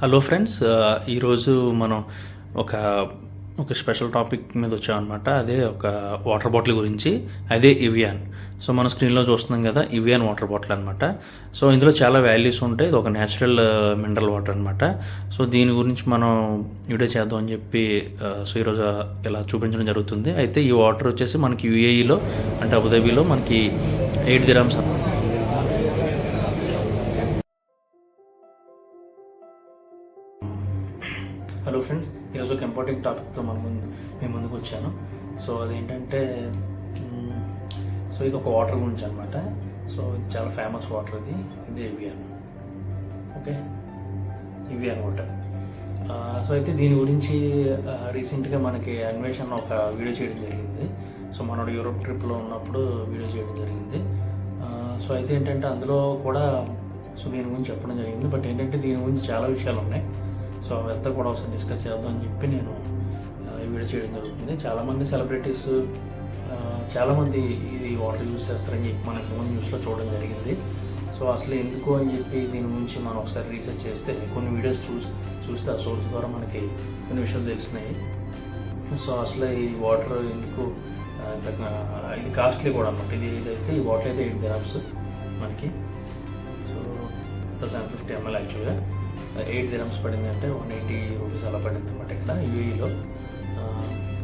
Hello friends, ఈరోజు మనం ఒక ఒక స్పెషల్ టాపిక్ మీద వచ్చామన్నమాట. అదే ఒక వాటర్ బాటిల్ గురించి. అదే ఇవియాన్. సో మన స్క్రీన్లో చూస్తున్నాం కదా, ఇవియాన్ వాటర్ బాటిల్ అనమాట. సో ఇందులో చాలా వాల్యూస్ ఉంటాయి. ఇది ఒక న్యాచురల్ మినరల్ వాటర్ అనమాట. సో దీని గురించి మనం వీడియో చేద్దాం అని చెప్పి సో ఈరోజు ఇలా చూపించడం జరుగుతుంది. అయితే ఈ వాటర్ వచ్చేసి మనకి యూఏఈలో అంటే అబుదాబీలో మనకి 8 dirhams అనమాట. హలో ఫ్రెండ్స్, ఈరోజు ఒక ఇంపార్టెంట్ టాపిక్తో మేము ముందుకు వచ్చాను. సో అదేంటంటే సో ఇది ఒక వాటర్ గురించి అనమాట. సో ఇది చాలా ఫేమస్ వాటర్. ఇది Evion. Okay, Evion water. So అయితే దీని గురించి రీసెంట్గా మనకి అన్వేషణ ఒక వీడియో చేయడం జరిగింది. సో మనోడు యూరోప్ ట్రిప్లో ఉన్నప్పుడు వీడియో చేయడం జరిగింది. సో అయితే ఏంటంటే అందులో కూడా సో దీని గురించి చెప్పడం జరిగింది. బట్ ఏంటంటే దీని గురించి చాలా విషయాలు ఉన్నాయి. సో అవంతా కూడా ఒకసారి డిస్కస్ చేద్దాం అని చెప్పి నేను ఈ వీడియో చేయడం జరుగుతుంది. చాలామంది సెలబ్రిటీస్ చాలామంది ఇది వాటర్ యూజ్ చేస్తారని చెప్పి మనకి ముందు న్యూస్లో చూడడం జరిగింది. సో అసలు ఎందుకు అని చెప్పి దీని గురించి మనం ఒకసారి రీసెర్చ్ చేస్తే కొన్ని వీడియోస్ చూస్తే ఆ సోర్స్ ద్వారా మనకి కొన్ని విషయాలు తెలిసినాయి. సో అసలు ఈ వాటర్ ఎందుకు ఇది కాస్ట్లీ కూడా అనమాట. ఇదైతే ఈ వాటర్ అయితే 8 dirhams మనకి. సో 750 ml యాక్చువల్గా 8 dirhams పడింది, అంటే 180 రూపీస్ అలా పడింది అనమాట ఇక్కడ యూఏఈలో.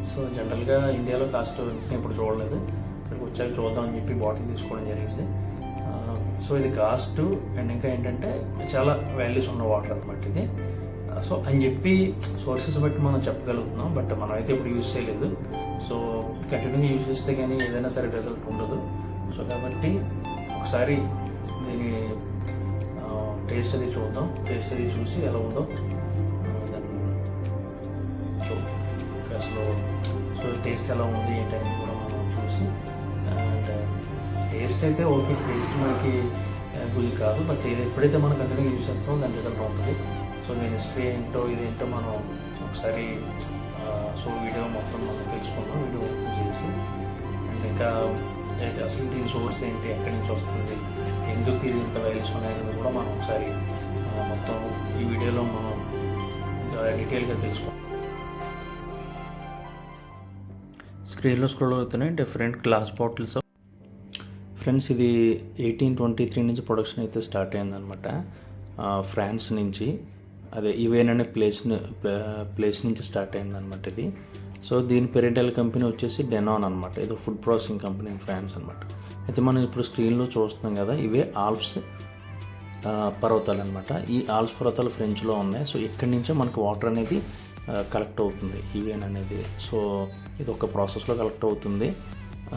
సో జనరల్గా ఇండియాలో కాస్ట్ ఇప్పుడు చూడలేదు, ఇక్కడికి వచ్చాక చూద్దామని చెప్పి బాటిల్ తీసుకోవడం జరిగింది. సో ఇది కాస్ట్ అండ్ ఇంకా ఏంటంటే చాలా వాల్యూస్ ఉన్న వాటర్ అనమాట ఇది. సో అని చెప్పి సోర్సెస్ బట్టి మనం చెప్పగలుగుతున్నాం, బట్ మనం అయితే ఇప్పుడు యూజ్ చేయలేదు. సో కంటిన్యూగా యూజ్ చేస్తే కానీ ఏదైనా సరే రిజల్ట్ ఉండదు. సో కాబట్టి ఒకసారి దీని టేస్ట్ అది చూద్దాం. టేస్ట్ అది చూసి ఎలా ఉందో దాన్ని అసలు సో టేస్ట్ ఎలా ఉంది ఏంటనేది కూడా మనం చూసి, అండ్ టేస్ట్ అయితే ఓకే, టేస్ట్ మనకి గురి కాదు. బట్ ఇది ఎప్పుడైతే మనం కంటిన్యూగా యూజ్ చేస్తామో దాని రిజల్ట్ ఉంటుంది. సో నేను హిస్టరీ ఏంటో ఇదేంటో మనం ఒకసారి సో వీడియో మొత్తం మనం తెలుసుకుందాం, వీడియో చేసి. అండ్ ఇంకా అసలు దీని సోర్స్ ఏంటి, ఎక్కడి నుంచి వస్తుంది, ఎందుకు ఇది ఇంత వాల్యూస్ ఉన్నాయని కూడా మనం ఒకసారి మొత్తం ఈ వీడియోలో మనం డీటెయిల్గా తెలుసుకోవాలి. స్క్రీన్లో స్క్రోల్ అవుతున్నాయి డిఫరెంట్ గ్లాస్ బాటిల్స్. ఫ్రెండ్స్, ఇది 1823 నుంచి ప్రొడక్షన్ అయితే స్టార్ట్ అయిందనమాట. ఫ్రాన్స్ నుంచి, అదే ఇవేన్ అనే ప్లేస్ నుంచి స్టార్ట్ అయిందనమాట ఇది. సో దీని పేరెంటల్ కంపెనీ వచ్చేసి డెనాన్ అనమాట. ఇది food processing company in France అనమాట. అయితే మనం ఇప్పుడు స్క్రీన్లో చూస్తున్నాం కదా, ఇవే ఆల్ప్స్ పర్వతాలు అనమాట. ఈ ఆల్ప్స్ పర్వతాలు ఫ్రెంచ్లో ఉన్నాయి. సో ఇక్కడి నుంచే మనకు వాటర్ అనేది కలెక్ట్ అవుతుంది, ఇవేన్ అనేది. సో ఇది ఒక ప్రాసెస్లో కలెక్ట్ అవుతుంది.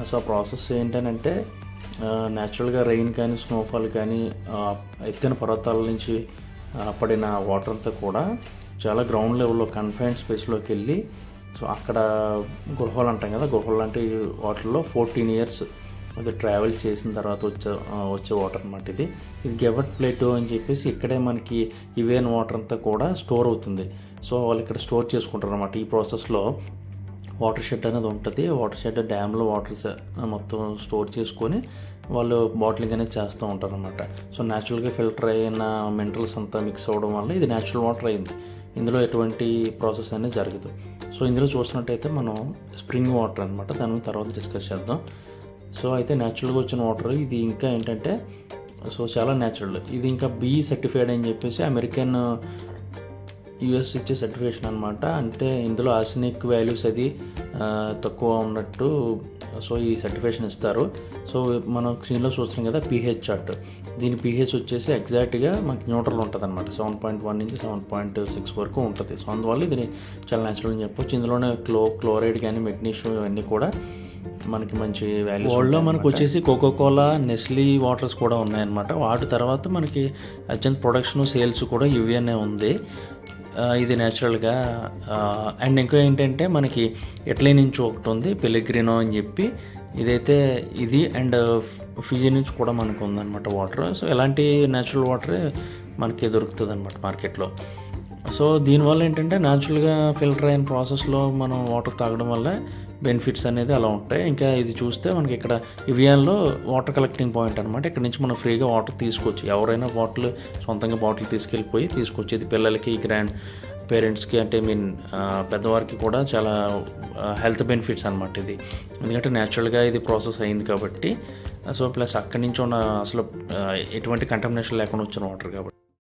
సో ఆ ప్రాసెస్ ఏంటంటే న్యాచురల్గా రెయిన్ కానీ స్నోఫాల్ కానీ ఎత్తైన పర్వతాల నుంచి పడిన వాటర్ అంతా కూడా చాలా గ్రౌండ్ లెవెల్లో కన్ఫైన్డ్ స్పేస్లోకి వెళ్ళి, సో అక్కడ గుహలు అంటాం కదా, గుహలు లాంటి వాటర్లో 14 years అది ట్రావెల్ చేసిన తర్వాత వచ్చే వాటర్ అనమాట ఇది. ఇది గెవర్ట్ ప్లేటో అని చెప్పేసి ఇక్కడే మనకి ఇవేన్ వాటర్ అంతా కూడా స్టోర్ అవుతుంది. సో వాళ్ళు ఇక్కడ స్టోర్ చేసుకుంటారు అనమాట. ఈ ప్రాసెస్లో వాటర్ షెడ్ అనేది ఉంటుంది. వాటర్ షెడ్ డ్యామ్లో వాటర్ మొత్తం స్టోర్ చేసుకొని వాళ్ళు బాటిలింగ్ అనేది చేస్తూ ఉంటారు అనమాట. సో న్యాచురల్గా ఫిల్టర్ అయిన మినరల్స్ అంతా మిక్స్ అవ్వడం వల్ల ఇది న్యాచురల్ వాటర్ అయింది. ఇందులో ఎటువంటి ప్రాసెస్ అనేది జరగదు. సో ఇందులో చూసినట్టయితే మనం స్ప్రింగ్ వాటర్ అనమాట, దాని తర్వాత డిస్కస్ చేద్దాం. సో అయితే న్యాచురల్గా వచ్చిన వాటర్ ఇది. ఇంకా ఏంటంటే సో చాలా న్యాచురల్ ఇది. ఇంకా బీ సర్టిఫైడ్ అని చెప్పేసి అమెరికన్ యుఎస్ ఇచ్చే సర్టిఫికేషన్ అనమాట. అంటే ఇందులో ఆర్సెనిక్ వాల్యూస్ అది తక్కువ ఉన్నట్టు సో ఈ సర్టిఫికేషన్ ఇస్తారు. సో మనం స్క్రీన్లో చూస్తున్నాం కదా పీహెచ్ చార్ట్. దీని పీహెచ్ వచ్చేసి ఎగ్జాక్ట్గా మనకి న్యూట్రల్ ఉంటుంది అనమాట. 7.1 నుంచి 7.6 వరకు ఉంటుంది. సో అందువల్ల ఇది చాలా న్యాచురల్ అని చెప్పొచ్చు. ఇందులోనే క్లోరైడ్ కానీ మెగ్నీషియం ఇవన్నీ కూడా మనకి మంచి వాల్యూస్. వరల్డ్లో మనకు వచ్చేసి కోకోకోలా, నెస్లీ వాటర్స్ కూడా ఉన్నాయన్నమాట. వాటి తర్వాత మనకి అత్యంత ప్రొడక్షన్ సేల్స్ కూడా ఇవియనే ఉంది. ఇది న్యాచురల్గా. అండ్ ఇంకా ఏంటంటే మనకి ఇటలీ నుంచి ఒకటి ఉంది పెలిగ్రినో అని చెప్పి, ఇదైతే ఇది. అండ్ ఫిజీ నుంచి కూడా మనకు ఉందన్నమాట వాటర్. సో ఎలాంటి న్యాచురల్ వాటరే మనకి దొరుకుతుంది అనమాట మార్కెట్లో. సో దీనివల్ల ఏంటంటే న్యాచురల్గా ఫిల్టర్ అయిన ప్రాసెస్లో మనం వాటర్ తాగడం వల్ల బెనిఫిట్స్ అనేది అలా ఉంటాయి. ఇంకా ఇది చూస్తే మనకి ఇక్కడ ఇవియాన్లో వాటర్ కలెక్టింగ్ పాయింట్ అనమాట. ఇక్కడ నుంచి మనం ఫ్రీగా వాటర్ తీసుకోవచ్చు. ఎవరైనా సొంతంగా బాటిల్ తీసుకెళ్ళిపోయి తీసుకోవచ్చు. ఇది పిల్లలకి, గ్రాండ్ పేరెంట్స్కి, అంటే పెద్దవారికి కూడా చాలా హెల్త్ బెనిఫిట్స్ అనమాట ఇది. ఎందుకంటే న్యాచురల్గా ఇది ప్రాసెస్ అయింది కాబట్టి, సో ప్లస్ అక్కడి నుంచి ఉన్న అసలు ఎటువంటి కంటామినేషన్ లేకుండా వచ్చిన వాటర్ కాబట్టి.